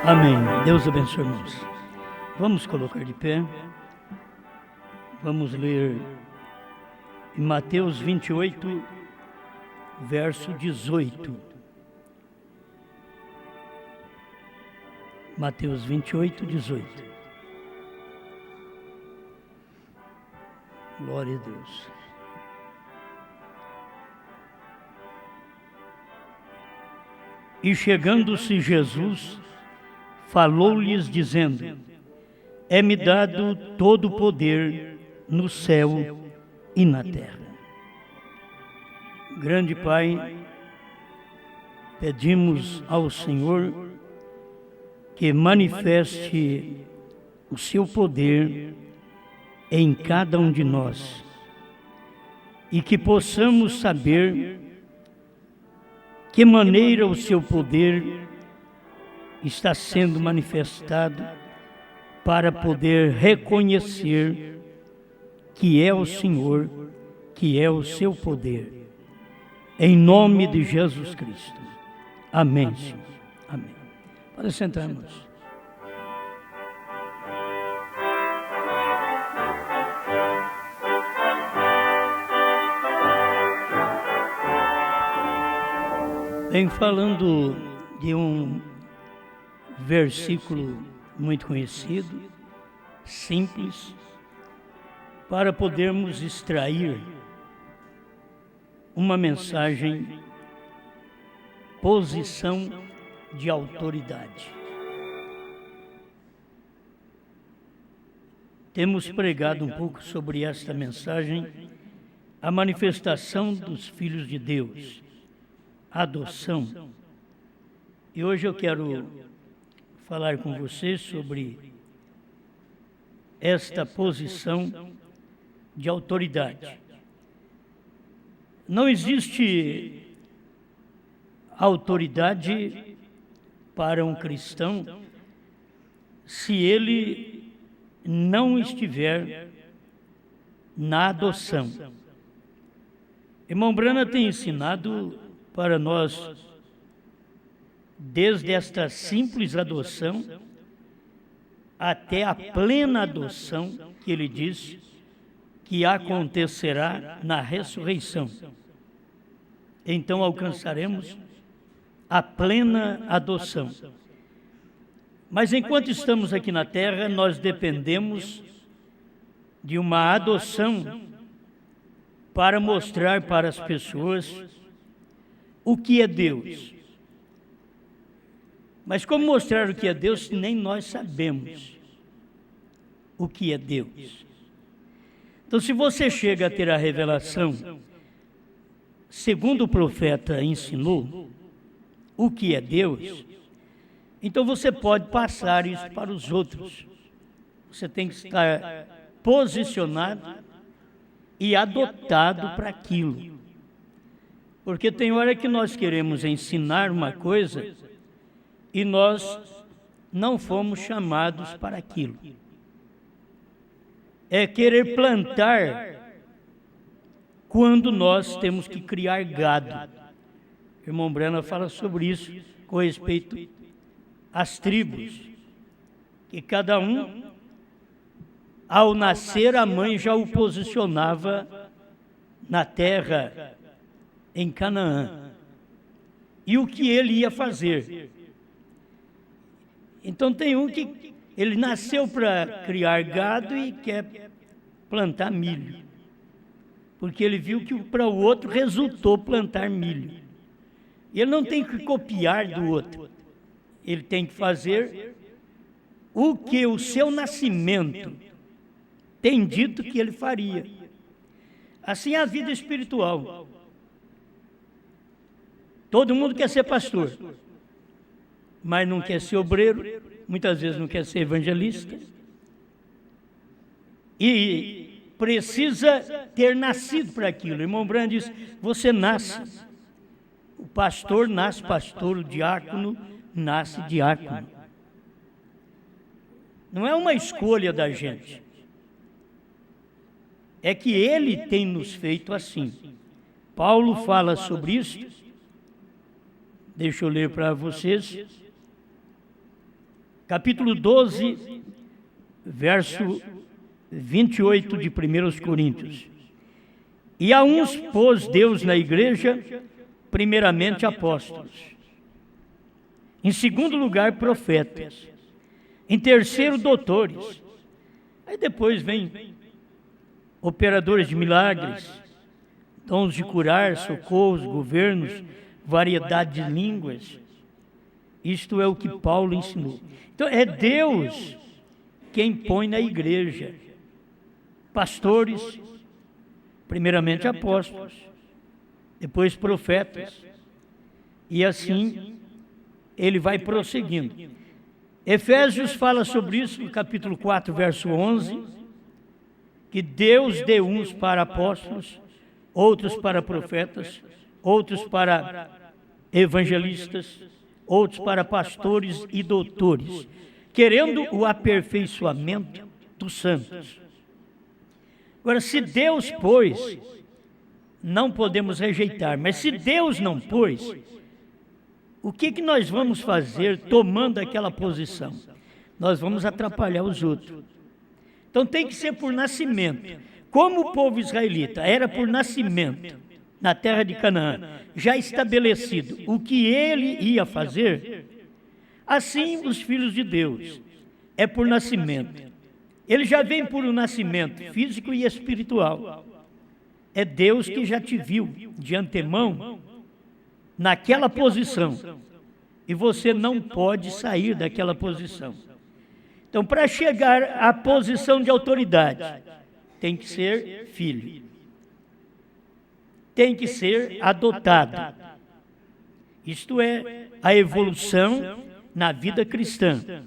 Amém. Deus abençoe, irmãos. Vamos colocar de pé. Vamos ler em Mateus 28, verso 18. Mateus 28, 18. Glória a Deus. E chegando-se Jesus, falou-lhes dizendo: É-me dado todo o poder no céu e na terra. Grande Pai, pedimos ao Senhor que manifeste o seu poder em cada um de nós e que possamos saber que maneira o seu poder está sendo manifestado para poder reconhecer que é o Senhor, que é o seu poder. Em nome de Jesus Cristo. Amém, Senhor. Amém. Para sentarmos. Em falando de um versículo muito conhecido, simples, para podermos extrair uma mensagem, posição de autoridade. Temos pregado um pouco sobre esta mensagem, a manifestação dos filhos de Deus, adoção. E hoje eu quero falar com você sobre esta posição de autoridade. Não existe autoridade para um cristão se ele não estiver na adoção. Irmão Brana tem ensinado para nós, desde esta simples adoção até a plena adoção, que ele diz que acontecerá na ressurreição. Então alcançaremos a plena adoção. Mas enquanto estamos aqui na terra, nós dependemos de uma adoção para mostrar para as pessoas o que é Deus. Mas como mostrar o que é Deus se nem nós sabemos o que é Deus? Então, se você chega a ter a revelação, segundo o profeta ensinou, o que é Deus, então você pode passar isso para os outros. Você tem que estar posicionado e adotado para aquilo. Porque tem hora que nós queremos ensinar uma coisa e nós não fomos chamados para aquilo. É querer plantar quando nós temos que criar gado. O irmão Brana fala sobre isso com respeito às tribos, que cada um, ao nascer, a mãe já o posicionava na terra, em Canaã, e o que ele ia fazer. Então tem um que ele nasceu para criar gado e quer plantar milho, porque ele viu que para o outro resultou plantar milho. E ele não tem que copiar do outro, ele tem que fazer o que o seu nascimento tem dito que ele faria. Assim é a vida espiritual. Todo mundo quer ser pastor, mas não quer ser obreiro, muitas vezes não quer ser evangelista. E precisa ter nascido para aquilo. O irmão Brand diz, você nasce. O pastor nasce pastor, o diácono nasce diácono. Não é uma escolha da gente. É que ele tem nos feito assim. Paulo fala sobre isso. Deixa eu ler para vocês. capítulo 12, verso 28 de 1 Coríntios. E a uns pôs Deus na igreja, primeiramente apóstolos, em segundo lugar profetas, em terceiro doutores, aí depois vem operadores de milagres, dons de curar, socorros, governos, variedade de línguas. Isto é o que Paulo ensinou. Então é Deus quem põe na igreja pastores, primeiramente apóstolos, depois profetas, e assim ele vai prosseguindo. Efésios fala sobre isso no capítulo 4, verso 11, que Deus deu uns para apóstolos, outros para profetas, outros para evangelistas, outros para pastores e doutores, querendo o aperfeiçoamento dos santos. Agora, se Deus pôs, não podemos rejeitar, mas se Deus não pôs, o que nós vamos fazer tomando aquela posição? Nós vamos atrapalhar os outros. Então tem que ser por nascimento. Como o povo israelita era por nascimento, na terra de Canaã, já estabelecido o que ele ia fazer, assim os filhos de Deus, é por nascimento. Ele já vem por um nascimento físico e espiritual. É Deus que já te viu de antemão naquela posição, e você não pode sair daquela posição. Então, para chegar à posição de autoridade, tem que ser filho, tem que ser adotado. Isto é a evolução na vida cristã.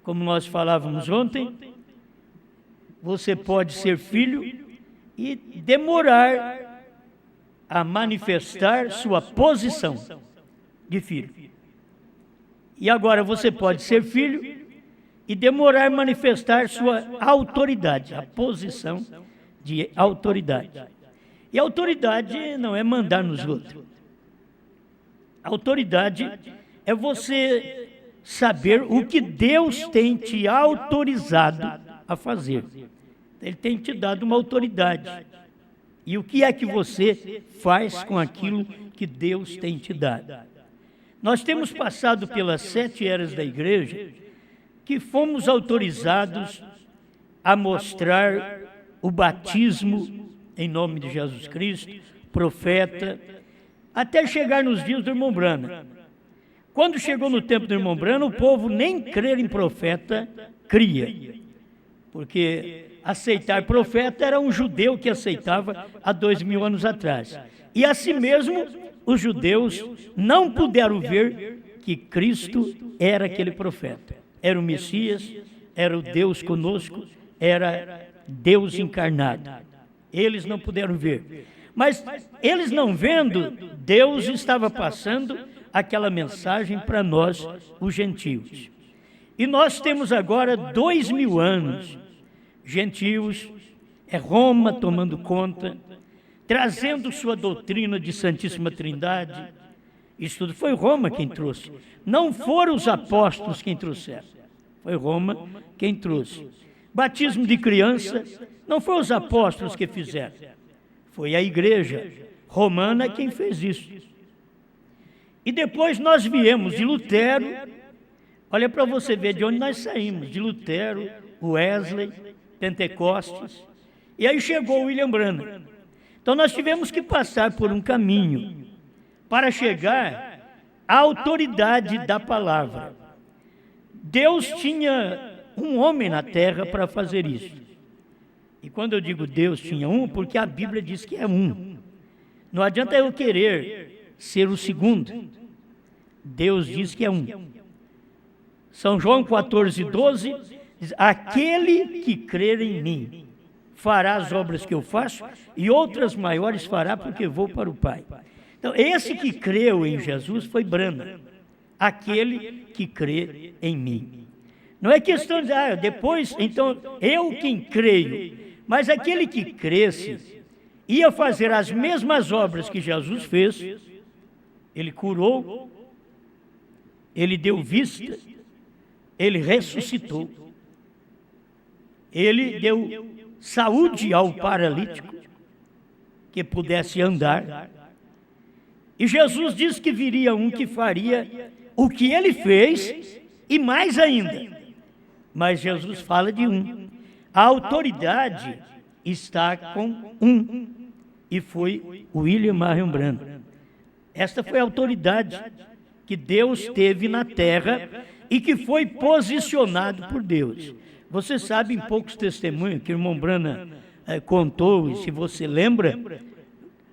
Como nós falávamos ontem, você pode ser filho e demorar a manifestar sua posição de filho. E agora você pode ser filho e demorar a manifestar sua autoridade, a posição de autoridade. E a autoridade não é mandar nos outros. A autoridade é você saber o que Deus tem te autorizado a fazer. Ele tem te dado uma autoridade. E o que é que você faz com aquilo que Deus tem te dado? Nós temos passado pelas 7 eras da igreja, que fomos autorizados a mostrar o batismo em nome de Jesus Cristo, profeta, até chegar nos dias do irmão Branham. Quando chegou no tempo do irmão Branham, o povo nem crer em profeta cria, porque aceitar profeta era um judeu que aceitava há 2000 anos atrás. E assim mesmo, os judeus não puderam ver que Cristo era aquele profeta. Era o Messias, era o Deus conosco, era Deus encarnado. Eles não puderam ver. Mas eles não vendo, Deus estava passando aquela mensagem para nós, os gentios. E nós temos agora 2000 anos, gentios, é Roma tomando conta, trazendo sua doutrina de Santíssima Trindade. Isso tudo foi Roma quem trouxe. Não foram os apóstolos quem trouxeram, foi Roma quem trouxe. Batismo de criança, não foram os apóstolos que fizeram, foi a igreja romana quem fez isso. E depois nós viemos de Lutero, olha para você ver de onde nós saímos, de Lutero, Wesley, Pentecostes, e aí chegou o William Branham. Então nós tivemos que passar por um caminho para chegar à autoridade da palavra. Deus tinha um homem na terra para fazer isso. E quando eu digo Deus tinha um, porque a Bíblia diz que é um. Não adianta eu querer ser o segundo. Deus diz que é um. São João 14:12 diz: aquele que crer em mim fará as obras que eu faço e outras maiores fará, porque vou para o Pai. Então, esse que creu em Jesus foi Branham. Aquele que crê em mim. Não é questão de, depois, então, eu quem creio. Mas aquele que cresce ia fazer as mesmas obras que Jesus fez. Ele curou, ele deu vista, ele ressuscitou. Ele deu saúde ao paralítico, que pudesse andar. E Jesus disse que viria um que faria o que ele fez e mais ainda. Mas Jesus fala de um. A autoridade está com um. E foi William Marion Branham. Esta foi a autoridade que Deus teve na terra e que foi posicionado por Deus. Você sabe, em poucos testemunhos, que o irmão Branham contou, e se você lembra,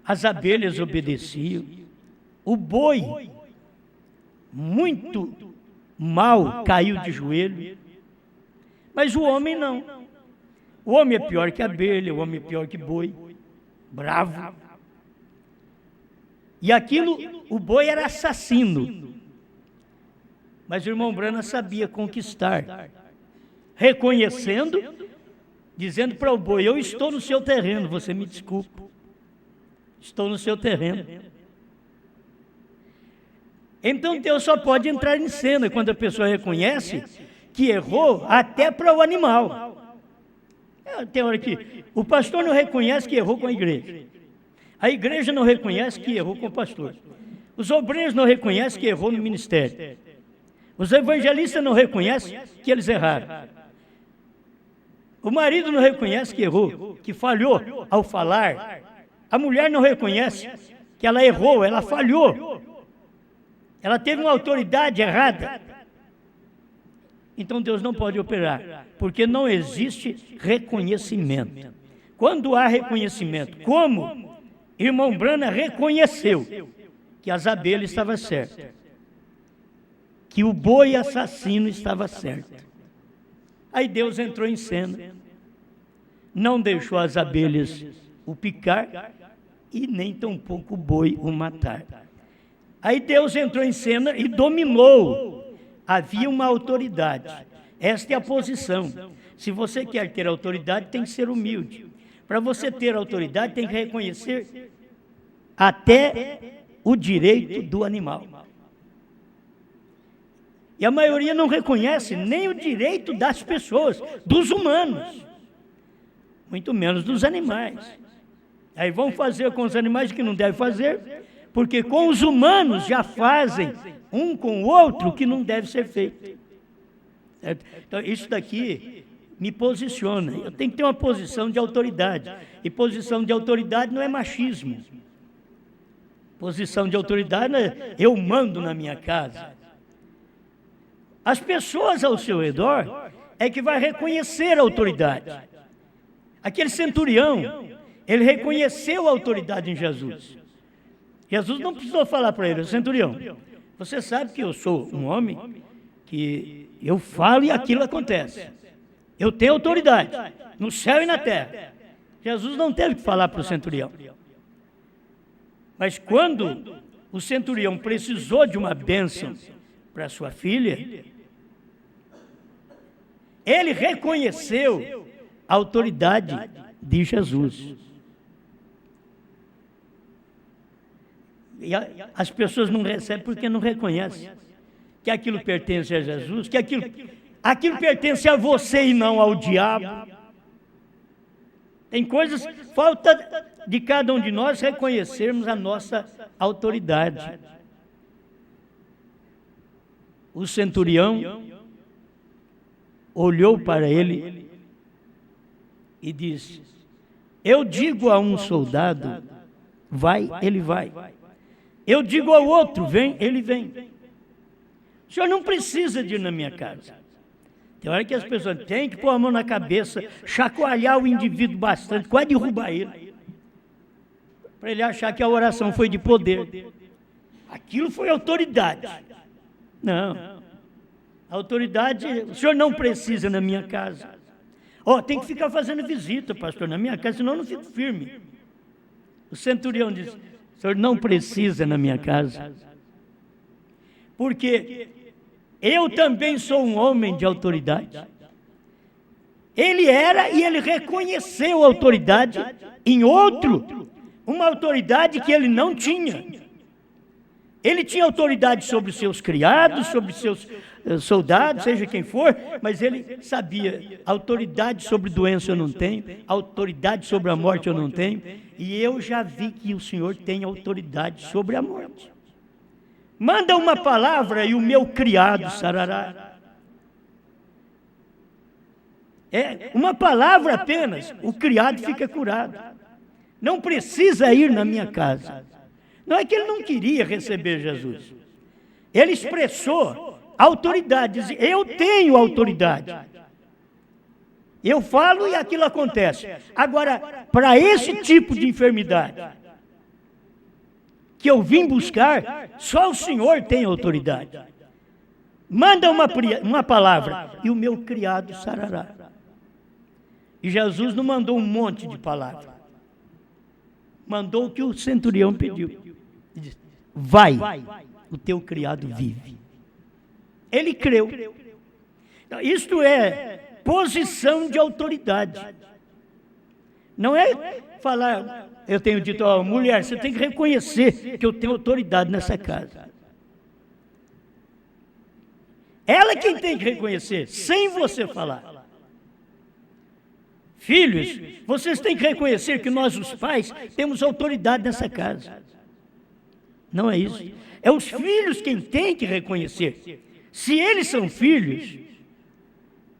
as abelhas obedeciam. O boi, muito mal, caiu de joelho. Mas o homem não. O homem é pior que a abelha, o homem é pior que boi. Bravo. E aquilo, o boi era assassino. Mas o irmão Branham sabia conquistar. Reconhecendo, dizendo para o boi, eu estou no seu terreno, você me desculpa. Estou no seu terreno. Então Deus só pode entrar em cena quando a pessoa reconhece que errou até para o animal. Tem hora que o pastor não reconhece que errou com a igreja não reconhece que errou com o pastor, os obreiros não reconhecem que errou no ministério, os evangelistas não reconhecem que eles erraram, o marido não reconhece que errou, que falhou ao falar, a mulher não reconhece que ela errou, ela falhou, ela teve uma autoridade errada. Então Deus não pode operar, porque não existe reconhecimento. Quando há reconhecimento, como irmão Branham reconheceu que as abelhas estavam certas, que o boi assassino estava certo, aí Deus entrou em cena, não deixou as abelhas o picar e nem tampouco o boi o matar. Aí Deus entrou em cena e dominou. Havia uma autoridade. Esta é a posição. Se você quer ter autoridade, tem que ser humilde. Para você ter autoridade, tem que reconhecer até o direito do animal. E a maioria não reconhece nem o direito das pessoas, dos humanos, muito menos dos animais. Aí vão fazer com os animais o que não deve fazer, porque com os humanos já fazem um com o outro que não deve ser feito. Certo? Então, isso daqui me posiciona. Eu tenho que ter uma posição de autoridade. E posição de autoridade não é machismo. Posição de autoridade não é eu mando na minha casa. As pessoas ao seu redor é que vai reconhecer a autoridade. Aquele centurião, ele reconheceu a autoridade em Jesus. Jesus não precisou falar para ele, centurião, você sabe que eu sou um homem que eu falo e aquilo acontece. Eu tenho autoridade no céu e na terra. Jesus não teve que falar para o centurião. Mas quando o centurião precisou de uma bênção para sua filha, ele reconheceu a autoridade de Jesus. E as pessoas não recebem porque não reconhecem que aquilo pertence a Jesus, que aquilo pertence a você e não ao diabo. Tem coisas, falta de cada um de nós reconhecermos a nossa autoridade. O centurião olhou para ele e disse: eu digo a um soldado, vai, ele vai. Eu digo ao outro, vem, ele vem. O senhor não precisa de ir na minha casa. Tem hora que as pessoas têm que pôr a mão na cabeça, chacoalhar o indivíduo bastante, quase derrubar ele, para ele achar que a oração foi de poder. Aquilo foi autoridade. Não. A autoridade, o senhor não precisa na minha casa. Tem que ficar fazendo visita, pastor, na minha casa, senão eu não fico firme. O centurião disse: o senhor não precisa na minha casa, porque eu também sou um homem de autoridade. Ele era e ele reconheceu a autoridade em outro, uma autoridade que ele não tinha. Ele tinha autoridade sobre os seus criados, sobre os seus soldados, seja quem for, mas ele sabia, autoridade sobre doença eu não tenho, autoridade sobre a morte eu não tenho, e eu já vi que o Senhor tem autoridade sobre a morte. Manda uma palavra e o meu criado sarará. É uma palavra apenas, o criado fica curado. Não precisa ir na minha casa. Não é que ele não queria receber Jesus. Ele expressou autoridade, dizia, eu tenho autoridade. Eu falo e aquilo acontece. Agora, para esse tipo de enfermidade que eu vim buscar, só o Senhor tem autoridade. Manda uma palavra e o meu criado sarará. E Jesus não mandou um monte de palavras. Mandou o que o centurião pediu. Ele disse, vai, o teu criado vive. Ele creu. Então, isto é posição de autoridade. Não é falar, eu tenho dito, ó, mulher, você tem que reconhecer que eu tenho autoridade nessa casa. Ela é quem tem que reconhecer, sem você falar. Filhos, vocês têm que reconhecer que nós, os pais, temos autoridade nessa casa. Não é isso. É os filhos quem tem que reconhecer. Se eles são filhos,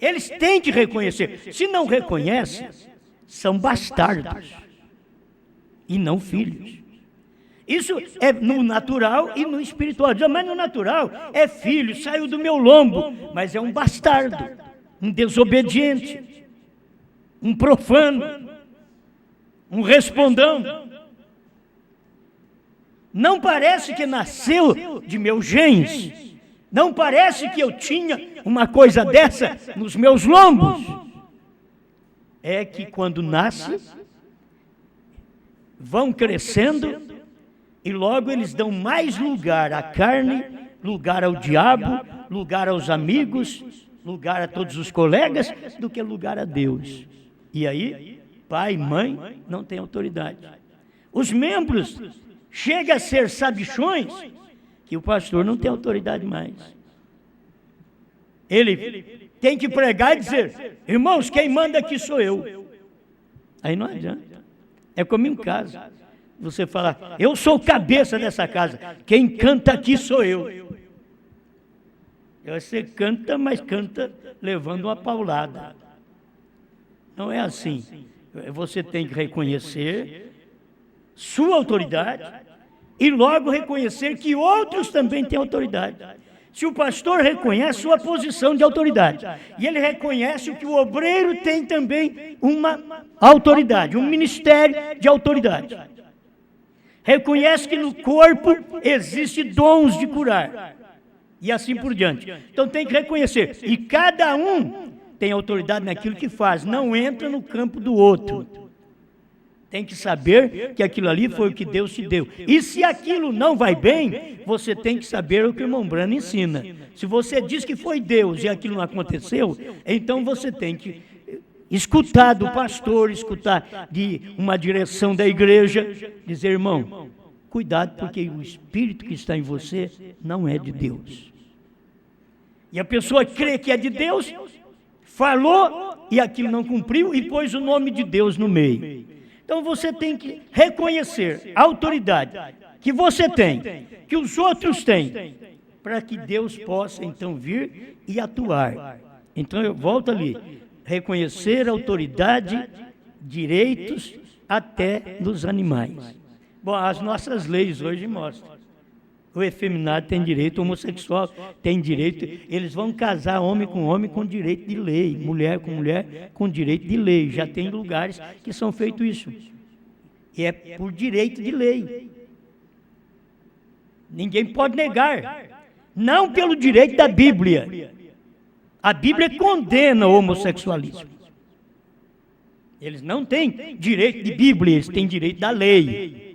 eles têm que reconhecer. Se não reconhecem, são bastardos e não filhos. Isso é no natural e no espiritual. Mas no natural é filho, saiu do meu lombo, mas é um bastardo, um desobediente, um profano, um respondão. Não parece que nasceu de meus genes. Não parece que eu tinha uma coisa dessa nos meus lombos. É que quando nasce, vão crescendo e logo eles dão mais lugar à carne, lugar ao diabo, lugar aos amigos, lugar a todos os colegas, do que lugar a Deus. E aí, pai e mãe não têm autoridade. Os membros chegam a ser sabichões, que o pastor não tem autoridade mais. Ele tem que pregar e dizer, irmãos, quem manda aqui sou eu. Aí não adianta. É como em casa. Você fala, eu sou o cabeça dessa casa, quem canta aqui sou eu. Você canta, mas canta levando uma paulada. Não é assim. Você tem que reconhecer sua autoridade e logo reconhecer que outros também têm autoridade. Se o pastor reconhece sua posição de autoridade e ele reconhece que o obreiro tem também uma autoridade, um ministério de autoridade. Reconhece que no corpo existem dons de curar e assim por diante. Então tem que reconhecer. E cada um tem autoridade naquilo que faz, não entra no campo do outro. Tem que saber que aquilo ali foi o que Deus te deu. E se aquilo não vai bem, você tem que saber o que o irmão Brano ensina. Se você diz que foi Deus e aquilo não aconteceu, então você tem que escutar do pastor, escutar de uma direção da igreja, dizer, irmão, cuidado porque o espírito que está em você não é de Deus. E a pessoa crê que é de Deus, falou e aquilo não cumpriu e pôs o nome de Deus no meio. Então você tem que reconhecer a autoridade que você tem, que os outros têm, para que Deus possa então vir e atuar. Então eu volto ali, reconhecer autoridade, direitos até dos animais. Bom, as nossas leis hoje mostram. O efeminado tem direito, o homossexual tem direito, eles vão casar homem com direito de lei, mulher com direito de lei. Já tem lugares que são feitos isso. E é por direito de lei. Ninguém pode negar. Não pelo direito da Bíblia. A Bíblia condena o homossexualismo. Eles não têm direito de Bíblia, eles têm direito da lei.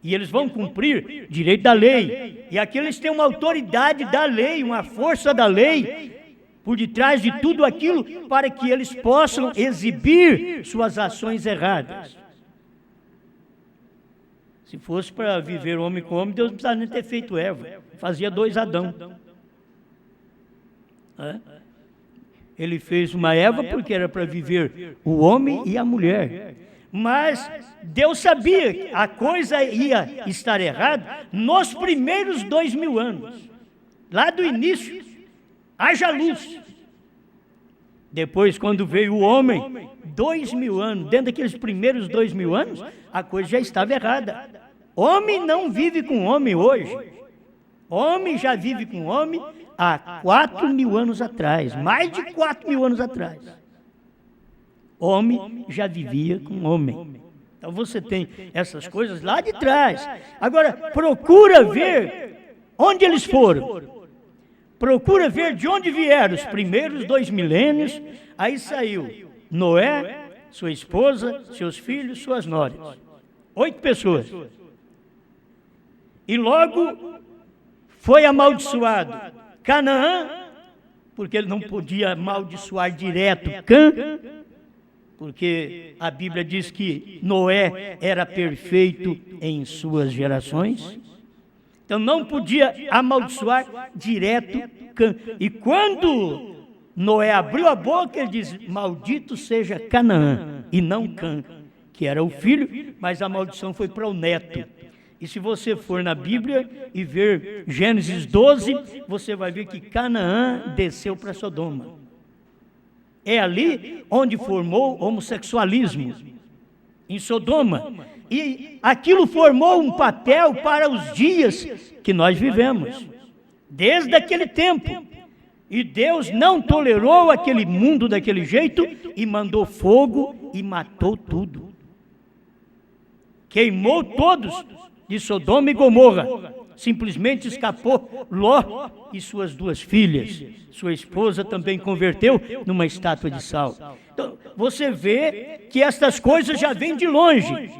E eles vão cumprir direito da lei. E aqui eles têm uma autoridade da lei, uma força da lei, por detrás de tudo aquilo, para que eles possam exibir suas ações erradas. Se fosse para viver homem com homem, Deus não precisava nem ter feito Eva. Fazia 2 Adão. Ele fez uma Eva porque era para viver o homem e a mulher. Mas Deus sabia que a coisa ia estar errada nos primeiros 2000 anos. Lá do início, haja luz. Depois, quando veio o homem, 2000 anos, dentro daqueles primeiros 2000 anos, a coisa já estava errada. Homem não vive com homem hoje. Homem já vive com homem há 4000 anos atrás, mais de 4000 anos atrás. Homem já vivia com homem. Então você tem essas coisas lá de trás. Agora, procura ver onde eles foram. Procura ver de onde vieram os primeiros 2 milênios. Aí saiu Noé, sua esposa, seus filhos, suas noras. 8 pessoas. E logo foi amaldiçoado Canaã, porque ele não podia amaldiçoar direto Cã, porque a Bíblia diz que Noé era perfeito em suas gerações. Então não podia amaldiçoar direto Cã. E quando Noé abriu a boca, ele diz: maldito seja Canaã, e não Cã, que era o filho, mas a maldição foi para o neto. E se você for na Bíblia e ver Gênesis 12, você vai ver que Canaã desceu para Sodoma. É ali onde formou o homossexualismo, em Sodoma. E aquilo formou um papel para os dias que nós vivemos, desde aquele tempo. E Deus não tolerou aquele mundo daquele jeito e mandou fogo e matou tudo. Queimou todos de Sodoma e Gomorra. Simplesmente escapou Ló e suas 2 filhas. Sua esposa também converteu numa estátua de sal. Então, você vê que estas coisas já vêm de longe.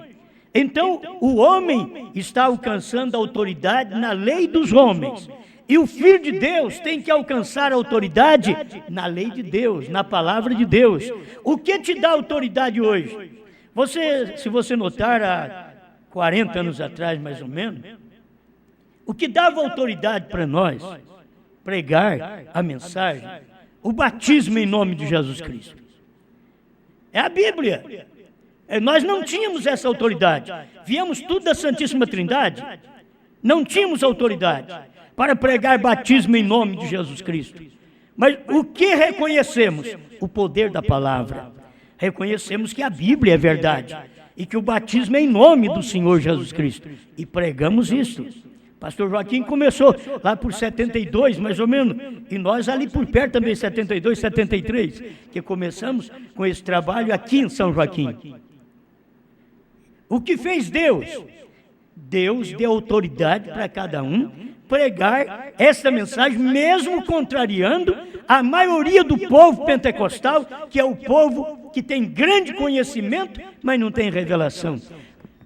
Então, o homem está alcançando a autoridade na lei dos homens. E o Filho de Deus tem que alcançar a autoridade na lei de Deus, na palavra de Deus. O que te dá autoridade hoje? Se você notar, há 40 anos atrás, mais ou menos, o que dava autoridade para nós pregar a mensagem, o batismo em nome de Jesus Cristo, é a Bíblia. Nós não tínhamos essa autoridade. Viemos tudo da Santíssima Trindade. Não tínhamos autoridade para pregar batismo em nome de Jesus Cristo. Mas o que reconhecemos? O poder da palavra. Reconhecemos que a Bíblia é verdade e que o batismo é em nome do Senhor Jesus Cristo. E pregamos isso. Pastor Joaquim começou lá por 72, mais ou menos, e nós ali por perto também, 72, 73, que começamos com esse trabalho aqui em São Joaquim. O que fez Deus? Deus deu autoridade para cada um pregar essa mensagem, mesmo contrariando a maioria do povo pentecostal, que é o povo que tem grande conhecimento, mas não tem revelação.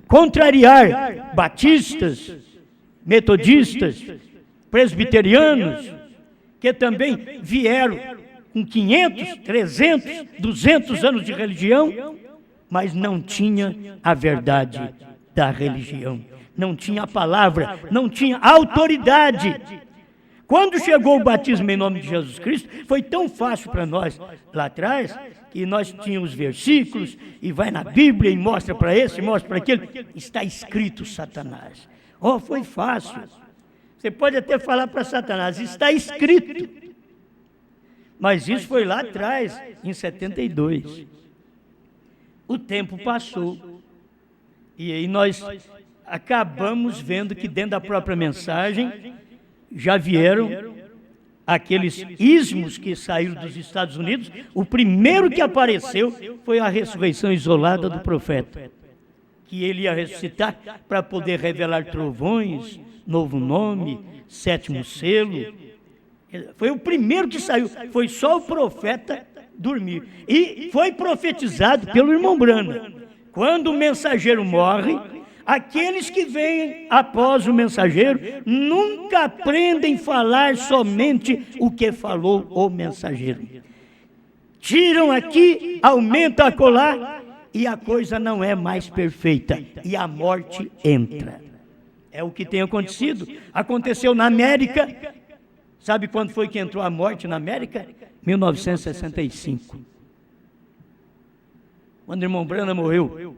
Contrariar batistas, metodistas, presbiterianos, que também vieram com 500, 300, 200 anos de religião, mas não tinha a verdade da religião, não tinha a palavra, não tinha autoridade. Quando chegou o batismo em nome de Jesus Cristo, foi tão fácil para nós lá atrás, que nós tínhamos versículos, e vai na Bíblia e mostra para esse, mostra para aquele, está escrito Satanás. Oh, foi fácil. Você pode até falar para Satanás, está escrito. Mas isso foi lá atrás, em 72. O tempo passou. E aí nós acabamos vendo que dentro da própria mensagem já vieram aqueles ismos que saíram dos Estados Unidos. O primeiro que apareceu foi a ressurreição isolada do profeta, que ele ia ressuscitar para poder revelar trovões, novo nome, 7º selo. Foi o primeiro que saiu, foi só o profeta dormir. E foi profetizado pelo irmão Brana. Quando o mensageiro morre, aqueles que vêm após o mensageiro nunca aprendem a falar somente o que falou o mensageiro. Tiram aqui, aumentam acolá, e a coisa não é mais perfeita, e a morte entra. É o que tem acontecido. Aconteceu na América. Sabe quando foi que entrou a morte na América? 1965. Quando o irmão Branham morreu,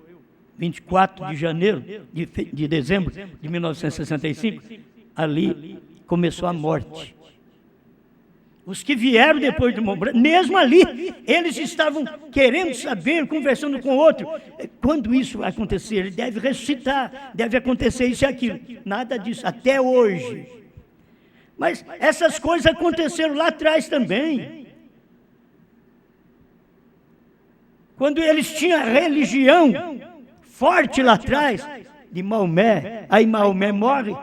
24 de janeiro, de dezembro de 1965, ali começou a morte. Os que vieram depois do irmão Branham, mesmo ali, eles estavam querendo saber, conversando com o outro. Quando isso vai acontecer? Ele deve ressuscitar, deve acontecer isso e aquilo. Nada disso, até hoje. Mas essas coisas aconteceram lá atrás também. Quando eles tinham a religião forte lá atrás, de Maomé, aí Maomé morre,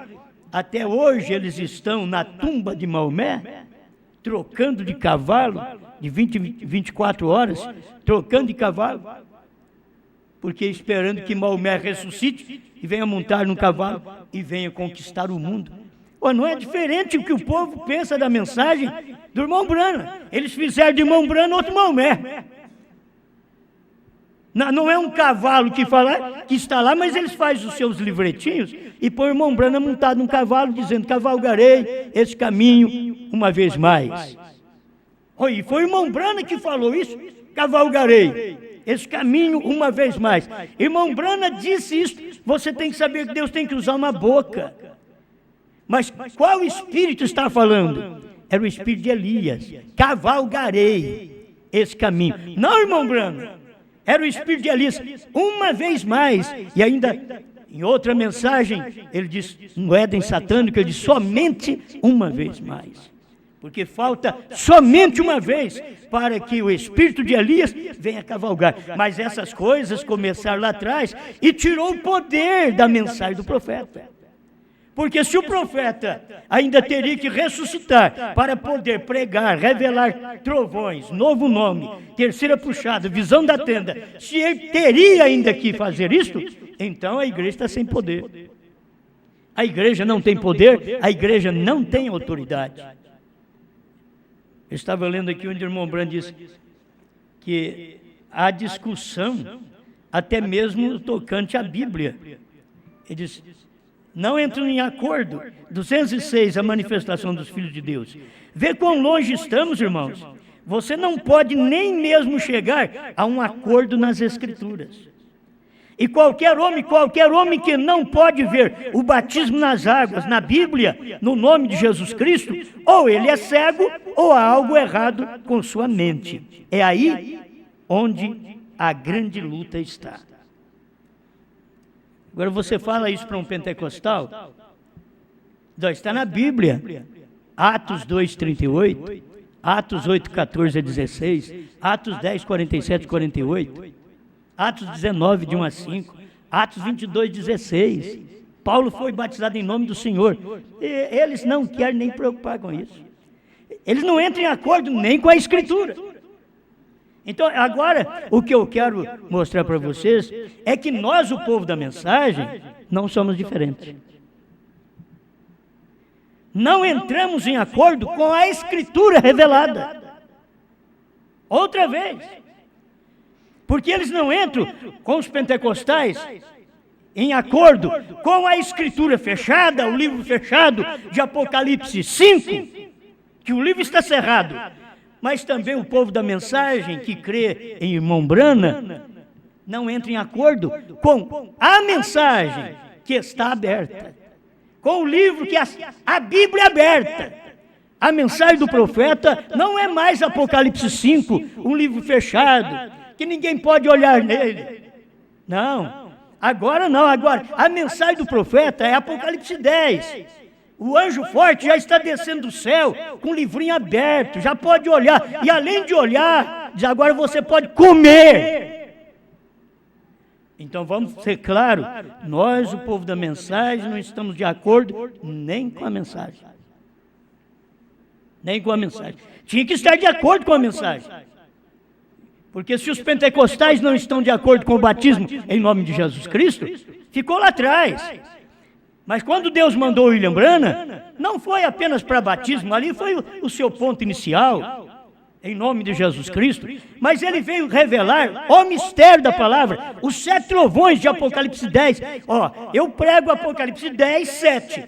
até hoje eles estão na tumba de Maomé, trocando de cavalo, de 24 horas, trocando de cavalo, porque esperando que Maomé ressuscite e venha montar no cavalo e venha conquistar o mundo. Não é diferente o que o povo pensa da mensagem do irmão Branham. Eles fizeram de irmão Branham outro Maomé. Não é um cavalo que está lá, mas eles fazem os seus livretinhos e põe o irmão Branham montado num cavalo, dizendo: cavalgarei esse caminho uma vez mais. E foi o irmão Branham que falou isso: cavalgarei esse caminho uma vez mais. Irmão Branham disse isso. Você tem que saber que Deus tem que usar uma boca. Mas qual espírito está falando? Era o espírito de Elias. Cavalgarei esse caminho. Não, irmão Branham. Era o espírito de Elias, uma vez mais. E ainda, em outra mensagem, ele diz, no Éden satânico, ele diz, somente uma vez mais. Porque falta somente uma vez para que o espírito de Elias venha cavalgar. Mas essas coisas começaram lá atrás e tirou o poder da mensagem do profeta. Porque se o profeta ainda teria que ressuscitar para poder pregar, revelar trovões, novo nome, terceira puxada, visão da tenda, se ele teria ainda que fazer isso, então a igreja está sem poder. A igreja não tem poder, a igreja não tem autoridade. Eu estava lendo aqui onde o irmão Branham disse que há discussão até mesmo tocante à Bíblia. Ele disse: não entram em acordo. 206, a manifestação dos filhos de Deus. Vê quão longe estamos, irmãos. Você não pode nem mesmo chegar a um acordo nas Escrituras. E qualquer homem que não pode ver o batismo nas águas, na Bíblia, no nome de Jesus Cristo, ou ele é cego, ou há algo errado com sua mente. É aí onde a grande luta está. Agora você fala isso para um pentecostal, está na Bíblia, Atos 2:38, Atos 8:14 a 16, Atos 10:47 e 48, Atos 19, de 1 a 5, Atos 22:16. Paulo foi batizado em nome do Senhor. E eles não querem nem preocupar com isso. Eles não entram em acordo nem com a Escritura. Então, agora, o que eu quero mostrar para vocês é que nós, o povo da mensagem, não somos diferentes. Não entramos em acordo com a Escritura revelada. Outra vez. Porque eles não entram com os pentecostais em acordo com a Escritura fechada, o livro fechado de Apocalipse 5, que o livro está cerrado. Mas também o povo da mensagem, que crê em irmão Branham, não entra em acordo com a mensagem que está aberta. Com o livro que a Bíblia é aberta. A mensagem do profeta não é mais Apocalipse 5, um livro fechado, que ninguém pode olhar nele. Não, agora não. Agora, a mensagem do profeta é Apocalipse 10. O anjo forte já está descendo do céu com o livrinho aberto, já pode olhar. E além de olhar, agora você pode comer. Então vamos ser claros, nós, o povo da mensagem, não estamos de acordo nem com a mensagem. Nem com a mensagem. Tinha que estar de acordo com a mensagem. Porque se os pentecostais não estão de acordo com o batismo em nome de Jesus Cristo, ficou lá atrás. Mas quando Deus mandou o William Branham, não foi apenas para batismo, ali foi o seu ponto inicial. em nome de Jesus Cristo, mas ele veio revelar o mistério da palavra, os 7 trovões de Apocalipse 10. Ó, eu prego Apocalipse 10, 7.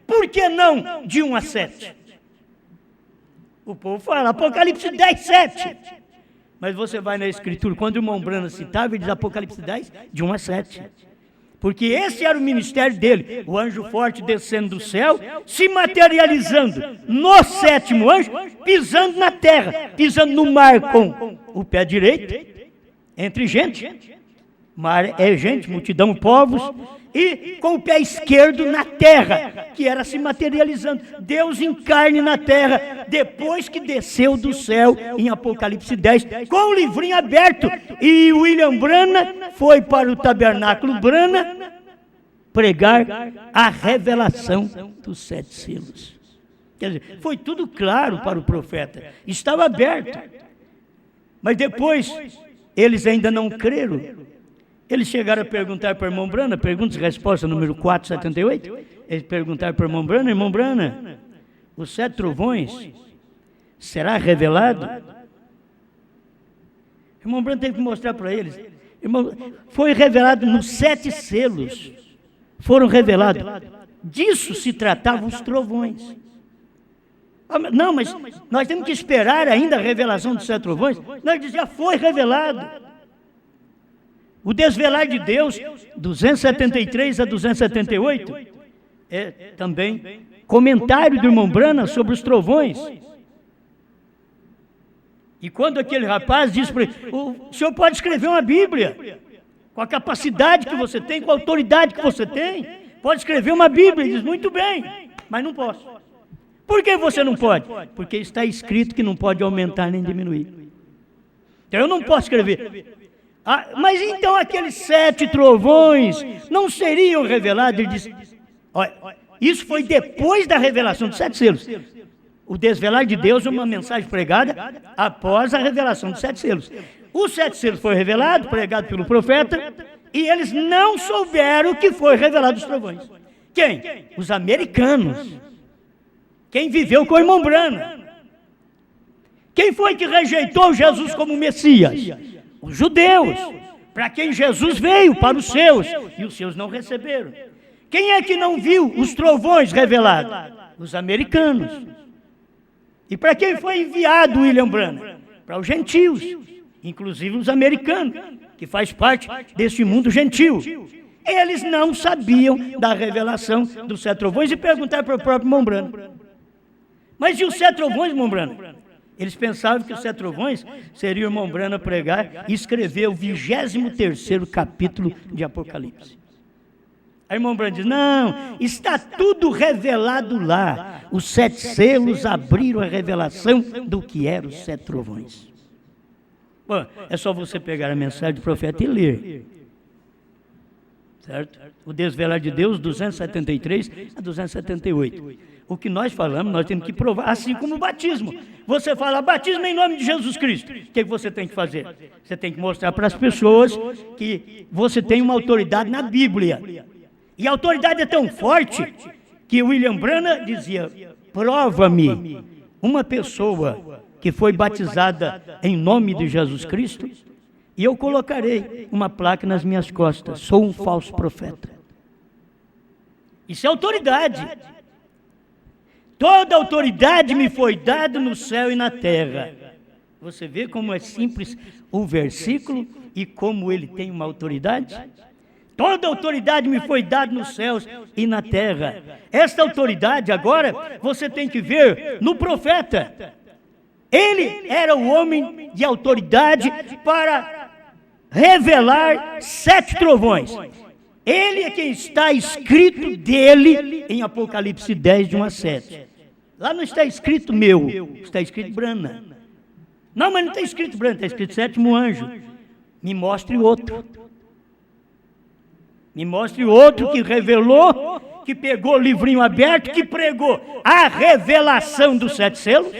Por que não de 1 a 7? O povo fala Apocalipse 10, 7. Mas você vai na Escritura, quando o irmão Branham citava, ele diz Apocalipse 10, de 1 a 7. Porque esse era o ministério dele, o anjo forte descendo do céu, se materializando no 7º anjo, pisando na terra, pisando no mar com o pé direito, entre gente, mar é gente, multidão, povos, e com o pé esquerdo na terra, que era se materializando, Deus em carne na terra, depois que desceu do céu em Apocalipse 10, com o livrinho aberto, e William Branham foi para o tabernáculo Branham pregar a revelação dos 7 selos. Quer dizer, foi tudo claro para o profeta, estava aberto, mas depois eles ainda não creram. Eles chegaram a perguntar para o irmão Branham, perguntas e resposta número 478. Eles perguntaram para o irmão Branham, os 7 trovões será revelado? O irmão Branham teve que mostrar para eles. Irmão, foi revelado nos 7 selos. Foram revelados. Disso se tratavam os trovões. Não, mas nós temos que esperar ainda a revelação dos 7 trovões. Nós dizíamos, já foi revelado. O desvelar de Deus, 273 a 278, é também comentário do irmão Branham sobre os trovões. E quando aquele rapaz diz para ele, o senhor pode escrever uma Bíblia, com a capacidade que você tem, com a autoridade que você tem, pode escrever uma Bíblia. Ele diz, muito bem, mas não posso. Por que você não pode? Porque está escrito que não pode aumentar nem diminuir. Então eu não posso escrever. Mas então aqueles 7 trovões não seriam revelados? Ele disse, olha, isso foi depois da revelação dos 7 selos. O desvelar de Deus é uma mensagem pregada após a revelação dos 7 selos. Os 7 selos foi revelado, pregado pelo profeta, e eles não souberam que foi revelado os trovões. Quem? Os americanos. Quem viveu com o irmão Branham. Quem foi que rejeitou Jesus como Messias? Os judeus, para quem Jesus veio, para os seus, e os seus não receberam. Quem é que não viu os trovões revelados? Os americanos. E para quem foi enviado William Branham? Para os gentios, inclusive os americanos, que faz parte desse mundo gentil. Eles não sabiam da revelação dos 7 trovões e perguntaram para o próprio irmão Branham. Mas e os 7 trovões, irmão Branham? Eles pensavam que os 7 trovões seria o irmão Branham pregar e escrever o 23º capítulo de Apocalipse. Aí o irmão Branham diz, não, está tudo revelado lá. Os 7 selos abriram a revelação do que eram os 7 trovões. Bom, é só você pegar a mensagem do profeta e ler. Certo? O desvelar de Deus, 273 a 278. O que nós falamos, nós temos que provar, assim como o batismo. Você fala, batismo em nome de Jesus Cristo. O que você tem que fazer? Você tem que mostrar para as pessoas que você tem uma autoridade na Bíblia. E a autoridade é tão forte que William Branham dizia, prova-me uma pessoa que foi batizada em nome de Jesus Cristo e eu colocarei uma placa nas minhas costas, sou um falso profeta. Isso é autoridade. Toda autoridade me foi dada no céu e na terra. Você vê como é simples o versículo e como ele tem uma autoridade? Toda autoridade me foi dada nos céus e na terra. Esta autoridade agora você tem que ver no profeta. Ele era o homem de autoridade para revelar 7 trovões. Ele é quem está escrito dele em Apocalipse 10, de 1 a 7. Lá não está escrito meu, está escrito Branham. Não, mas não está escrito Branham, está escrito 7º anjo. Me mostre outro. Me mostre outro que revelou, que pegou o livrinho aberto, que pregou a revelação dos 7 selos.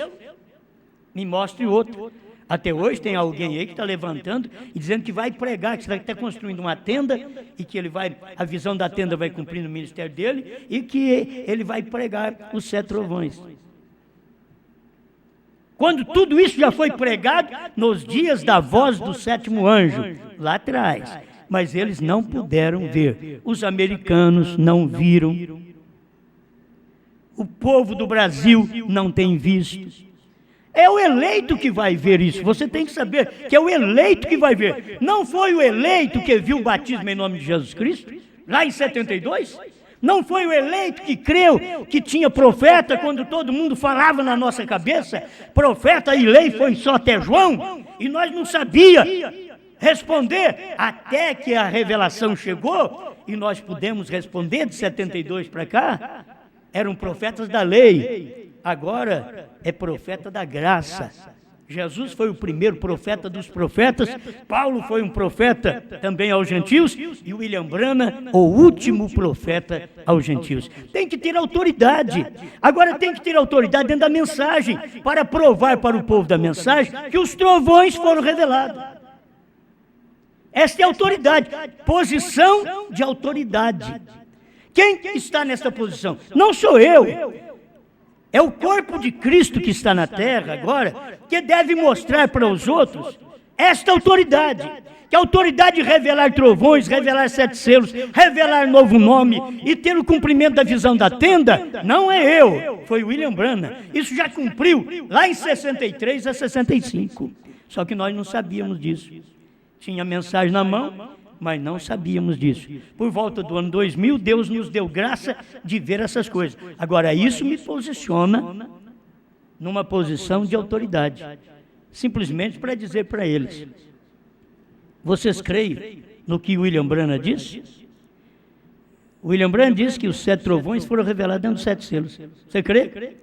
Me mostre outro. Até hoje tem alguém aí que está levantando e dizendo que vai pregar, que está construindo uma tenda e que ele vai, a visão da tenda vai cumprir no ministério dele e que ele vai pregar os 7 trovões. Quando tudo isso já foi pregado nos dias da voz do sétimo anjo, lá atrás. Mas eles não puderam ver. Os americanos não viram. O povo do Brasil não tem visto. É o eleito que vai ver isso. Você tem que saber que é o eleito que vai ver. Não foi o eleito que viu o batismo em nome de Jesus Cristo, lá em 72? Não foi o eleito que creu que tinha profeta quando todo mundo falava na nossa cabeça? Profeta e lei foi só até João, e nós não sabíamos responder até que a revelação chegou e nós pudemos responder de 72 para cá. Eram profetas da lei, agora é profeta da graça. Jesus foi o primeiro profeta dos profetas, Paulo foi um profeta também aos gentios, e William Branham, o último profeta aos gentios. Tem que ter autoridade. Agora tem que ter autoridade dentro da mensagem, para provar para o povo da mensagem que os trovões foram revelados. Esta é a autoridade, posição de autoridade. Quem está nesta posição? Não sou eu. É o corpo de Cristo que está na terra agora, que deve mostrar para os outros esta autoridade. Que a autoridade de revelar trovões, revelar 7 selos, revelar novo nome e ter o cumprimento da visão da tenda, não é eu, foi William Branham. Isso já cumpriu lá em 63 a 65. Só que nós não sabíamos disso. Tinha mensagem na mão, mas não sabíamos disso. Por volta do ano 2000, Deus nos deu graça de ver essas coisas. Agora, isso me posiciona numa posição de autoridade, simplesmente para dizer para eles: vocês creem no que William Branham disse? William Branham disse que os 7 trovões foram revelados dentro dos 7 selos. Você crê?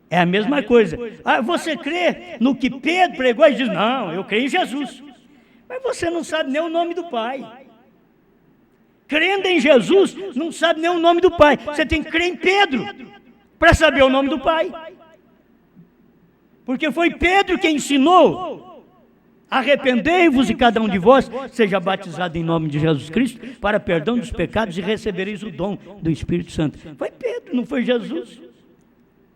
É a mesma coisa. Ah, você crê no que Pedro pregou? E diz: não, eu creio em Jesus. Mas você não sabe nem o nome do Pai. Crendo em Jesus, não sabe nem o nome do Pai. Você tem que crer em Pedro para saber o nome do Pai. Porque foi Pedro quem ensinou: arrependei-vos e cada um de vós seja batizado em nome de Jesus Cristo para perdão dos pecados e recebereis o dom do Espírito Santo. Foi Pedro, não foi Jesus.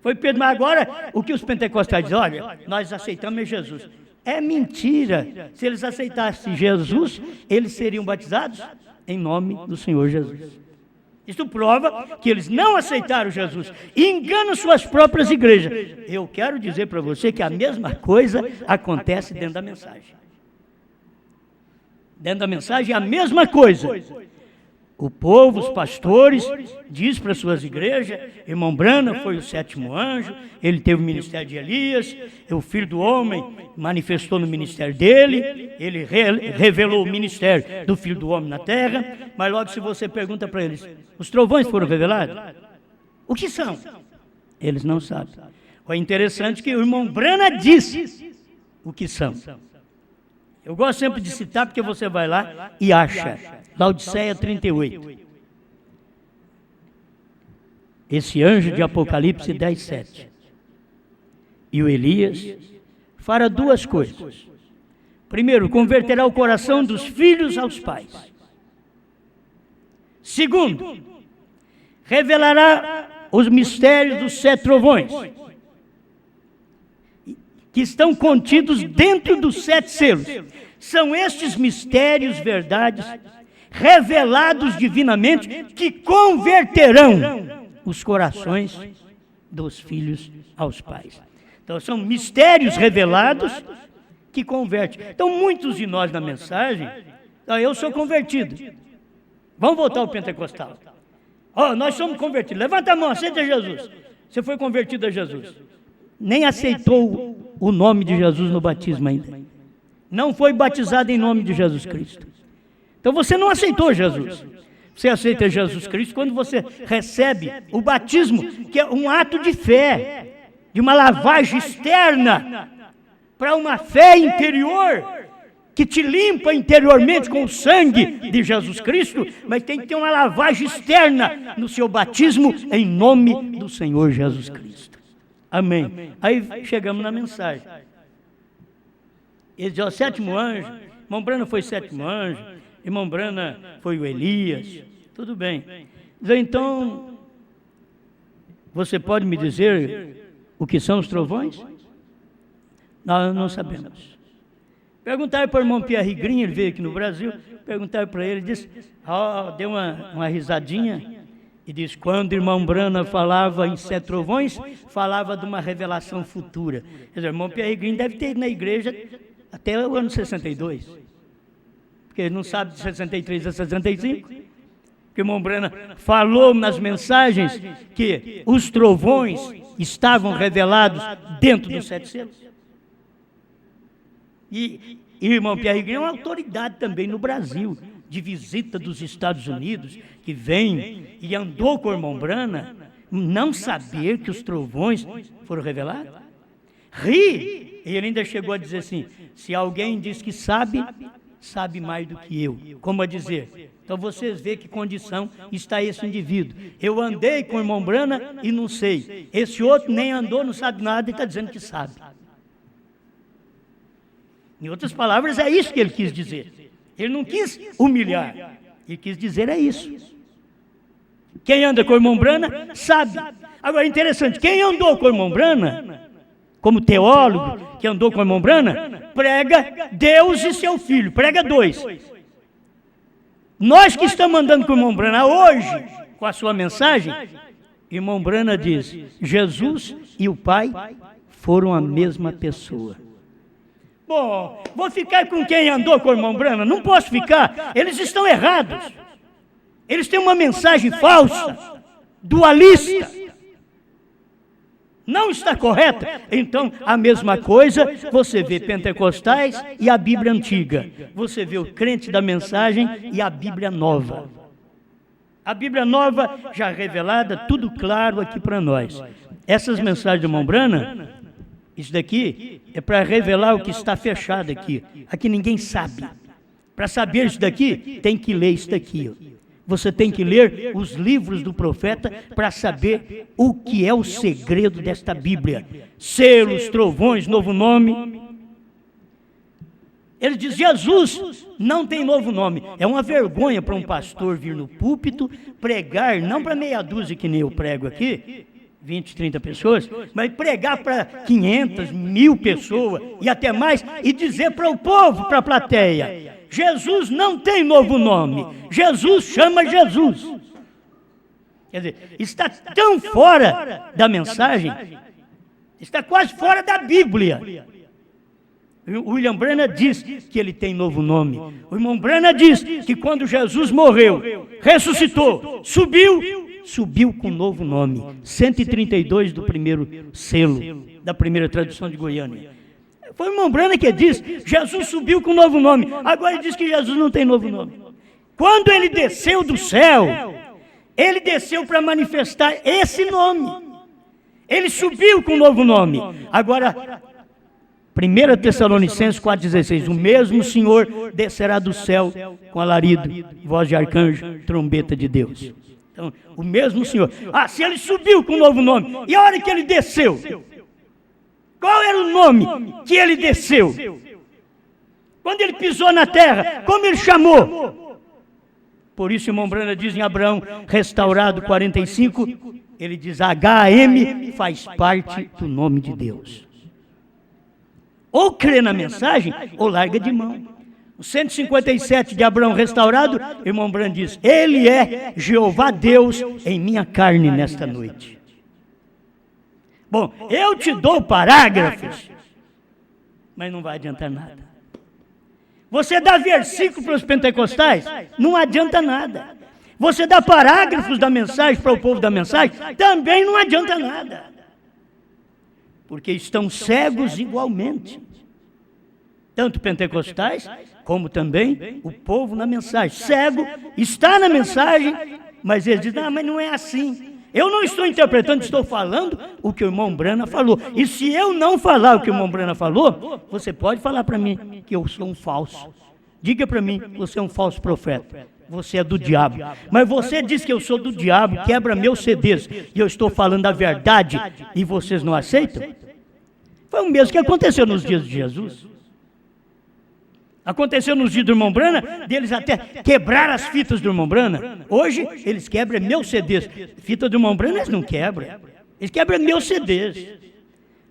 Foi Pedro. Mas agora, o que os pentecostais dizem: olha, nós aceitamos Jesus. É mentira. Se eles aceitassem Jesus, eles seriam batizados em nome do Senhor Jesus. Isso prova que eles não aceitaram Jesus e enganam suas próprias igrejas. Eu quero dizer para você que a mesma coisa acontece dentro da mensagem. Dentro da mensagem é a mesma coisa. O povo, os pastores, diz para suas igrejas: irmão Branham foi o 7º anjo, ele teve o ministério de Elias, o Filho do Homem manifestou no ministério dele, ele revelou o ministério do Filho do Homem na terra. Mas logo, se você pergunta para eles: os trovões foram revelados? O que são? Eles não sabem. É interessante que o irmão Branham disse o que são. Eu gosto sempre de citar, porque você vai lá e acha. Laodiceia 38. Esse anjo de Apocalipse 10:7. E o Elias fará 2 coisas. Primeiro, converterá o coração dos filhos aos pais. Segundo, revelará os mistérios dos 7 trovões, que estão contidos dentro dos 7 selos. São estes mistérios, verdades, revelados divinamente, que converterão os corações dos filhos aos pais. Então, são mistérios revelados que convertem. Então, muitos de nós na mensagem: eu sou convertido. Vamos voltar ao pentecostal. Nós somos convertidos. Levanta a mão, aceita Jesus. Você foi convertido a Jesus. Nem aceitou o nome de Jesus no batismo ainda. Não foi batizado em nome de Jesus Cristo. Então você não aceitou Jesus. Você aceita Jesus Cristo quando você recebe o batismo, que é um ato de fé, de uma lavagem externa, para uma fé interior, que te limpa interiormente com o sangue de Jesus Cristo, mas tem que ter uma lavagem externa no seu batismo, em nome do Senhor Jesus Cristo. Amém. Aí chegamos na mensagem. Ele diz: o 7º anjo, irmão Branham foi 7º anjo, irmão Branham foi o Elias. Tudo bem. Então, você pode me dizer o que são os trovões? Nós não sabemos. Perguntaram para o irmão Pierre Green, ele veio aqui no Brasil, perguntaram para ele, disse, deu uma risadinha, e disse, quando o irmão Branham falava em 7 trovões, falava de uma revelação futura. Quer dizer, o irmão Pierre Green deve ter ido na igreja até o ano 62, porque ele não sabe de 63 a 65, porque o irmão Branham falou nas mensagens que os trovões estavam revelados dentro dos 7 selos. E o irmão Pierre Green é uma autoridade também no Brasil, de visita dos Estados Unidos, que vem e andou com o irmão Branham, não saber que os trovões foram revelados? Ri! E ele ainda chegou a dizer assim, se alguém diz que sabe, sabe mais do que eu. Como a dizer, então vocês veem que condição está esse indivíduo. Eu andei com o irmão Branham e não sei. Esse outro nem andou, não sabe nada e está dizendo que sabe. Em outras palavras, é isso que ele quis dizer. Ele não quis humilhar, ele quis dizer é isso. Quem anda com o irmão Branham sabe. Agora, interessante, quem andou com o irmão Branham, como teólogo, que andou com o irmão Branham, prega Deus e seu Filho, prega 2. Nós que estamos andando com o irmão Branham hoje, com a sua mensagem, irmão Branham diz, Jesus e o Pai foram a mesma pessoa. Bom, vou ficar com quem andou com o irmão Branham? Não posso ficar, eles estão errados. Eles têm uma mensagem falsa, dualista. Não está correta? Então, a mesma coisa, você vê pentecostais e a Bíblia antiga. Você vê o crente da mensagem e a Bíblia nova. A Bíblia nova já revelada, tudo claro aqui para nós. Essas mensagens do irmão Branham, isso daqui é para revelar o que está fechado aqui. Aqui ninguém sabe. Para saber isso daqui, tem que ler isso daqui. Você tem que ler os livros do profeta para saber o que é o segredo desta Bíblia. Selos, trovões, novo nome. Ele diz, Jesus não tem novo nome. É uma vergonha para um pastor vir no púlpito, pregar, não para meia dúzia que nem eu prego aqui, 20, 30 pessoas, mas pregar para 500, 1000 pessoas e até mais, e dizer para o povo, para a plateia, Jesus não tem novo nome, Jesus chama Jesus. Quer dizer, está tão fora da mensagem, está quase fora da Bíblia. O William Branham diz que ele tem novo nome. O irmão Branham diz que quando Jesus morreu, ressuscitou, subiu com novo nome. 132 do primeiro selo, da primeira tradução de Goiânia. Foi o irmão Branham que diz, Jesus subiu com novo nome. Agora ele diz que Jesus não tem novo nome. Quando ele desceu do céu, ele desceu para manifestar esse nome. Ele subiu com novo nome. Agora, 1 Tessalonicenses 4,16, o mesmo Senhor descerá do céu com alarido, voz de arcanjo, trombeta de Deus. Então, o mesmo Senhor. Se ele subiu com um novo nome, e a hora que ele desceu? Qual era o nome que ele desceu? Quando ele pisou na terra, como ele chamou? Por isso, o irmão Branham diz em Abraão, restaurado 45, ele diz, HM faz parte do nome de Deus. Ou crê na mensagem, ou larga de mão. O 157 de Abraão restaurado, irmão Branham diz, ele é Jeová Deus em minha carne nesta noite. Bom, eu te dou parágrafos, mas não vai adiantar nada. Você dá versículo para os pentecostais, não adianta nada. Você dá parágrafos da mensagem para o povo da mensagem, também não adianta nada. Porque estão cegos igualmente. Tanto pentecostais, como também o povo na mensagem. Cego, está na mensagem, mas eles dizem, mas não é assim. Eu não estou interpretando, estou falando o que o irmão Branham falou. E se eu não falar o que o irmão Branham falou, você pode falar para mim que eu sou um falso. Diga para mim que você é um falso profeta. Você é do diabo. Mas você diz que eu sou do diabo, quebra meus CDs, e eu estou falando a verdade, e vocês não aceitam? Foi o mesmo que aconteceu nos dias de Jesus. Aconteceu nos dias do irmão Branham, deles até quebrar as fitas do irmão Branham. Hoje, eles quebram meus CDs. Fita do irmão Branham, eles não quebram. Eles quebram meus CDs.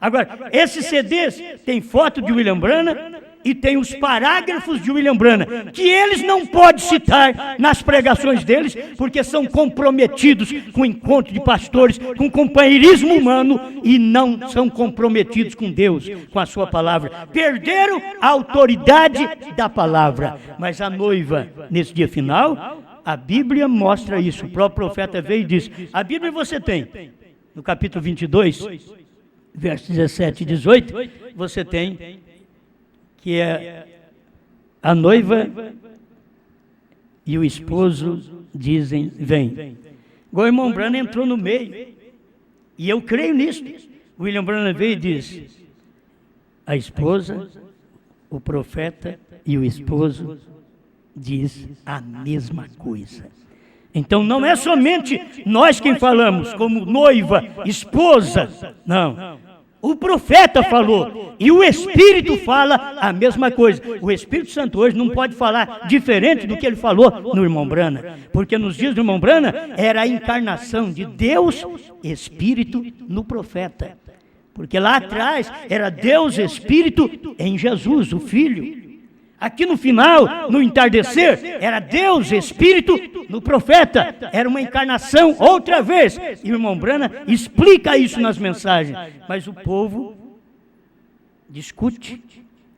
Agora, esses CDs têm foto de William Branham e tem os parágrafos de William Branham, que eles não podem citar nas pregações deles, porque são comprometidos com o encontro de pastores, com companheirismo humano, e não são comprometidos com Deus, com a sua palavra. Perderam a autoridade da palavra. Mas a noiva, nesse dia final, a Bíblia mostra isso. O próprio profeta veio e disse, a Bíblia você tem, no capítulo 22, versos 17 e 18, você tem que é a noiva e o esposo dizem, vem. O irmão Branham entrou no meio, e eu creio nisso. William Branham veio e disse, a esposa, o profeta e o esposo diz a mesma coisa. Então não é somente nós quem falamos, como noiva, esposa, não. O profeta falou, e o Espírito fala a mesma coisa. O Espírito Santo hoje não pode falar diferente do que ele falou no irmão Branham, porque nos dias do irmão Branham era a encarnação de Deus, Espírito, no profeta. Porque lá atrás era Deus, Espírito, em Jesus, o Filho. Aqui no final, no entardecer, era Deus, Espírito, no profeta. Era uma encarnação outra vez. E o irmão Branham explica isso nas mensagens. Mas o povo discute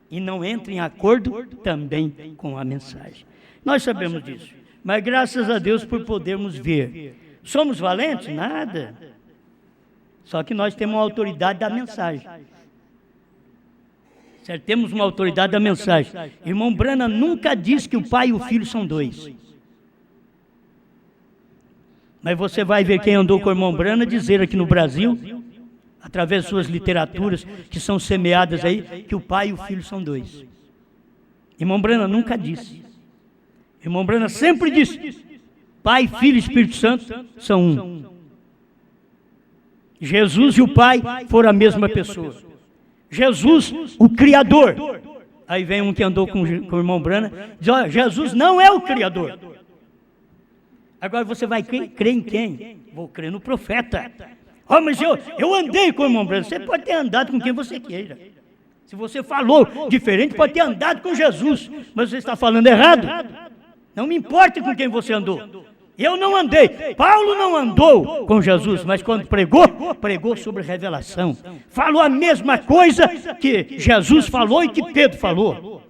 e não entra em acordo também com a mensagem. Nós sabemos disso. Mas graças a Deus por podermos ver. Somos valentes? Nada. Só que nós temos a autoridade da mensagem. Certo? Temos uma autoridade da mensagem. Irmão Branham nunca disse que o pai e o filho são dois. Mas você vai ver quem andou com o irmão Branham dizer aqui no Brasil, através de suas literaturas que são semeadas aí, que o pai e o filho são dois. Irmão Branham nunca disse. Irmão Branham sempre disse, pai, filho e Espírito Santo são um. Jesus e o pai foram a mesma pessoa. Jesus, o Criador. Aí vem um que andou com o irmão Branham, diz, olha, Jesus não é o Criador. Agora você vai crer em quem? Vou crer no profeta. Oh, mas eu andei com o irmão Branham. Você pode ter andado com quem você queira. Se você falou diferente, pode ter andado com Jesus. Mas você está falando errado. Não me importa com quem você andou. Eu não andei. Paulo não andou com Jesus, mas quando pregou sobre revelação. Falou a mesma coisa que Jesus falou e que Pedro falou.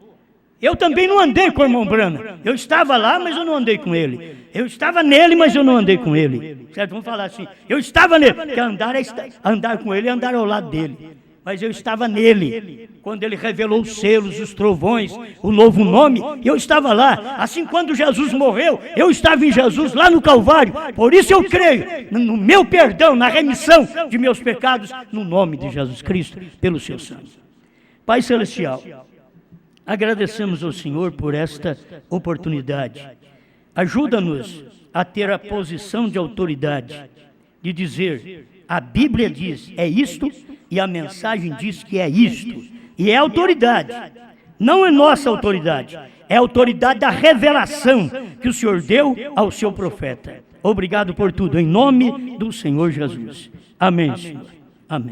Eu também não andei com o irmão Branham. Eu estava lá, mas eu não andei com ele. Eu estava nele, mas eu não andei com ele. Certo? Vamos falar assim. Eu estava nele, porque andar com ele é andar ao lado dele. Mas eu estava nele, quando ele revelou os selos, os trovões, o novo nome, eu estava lá. Assim, quando Jesus morreu, eu estava em Jesus, lá no Calvário. Por isso eu creio no meu perdão, na remissão de meus pecados, no nome de Jesus Cristo, pelo seu sangue. Pai Celestial, agradecemos ao Senhor por esta oportunidade. Ajuda-nos a ter a posição de autoridade, de dizer, a Bíblia diz, é isto, e a mensagem diz que é isto. E é autoridade. Não é nossa autoridade. É a autoridade da revelação que o Senhor deu ao seu profeta. Obrigado por tudo. Em nome do Senhor Jesus. Amém, Senhor. Amém.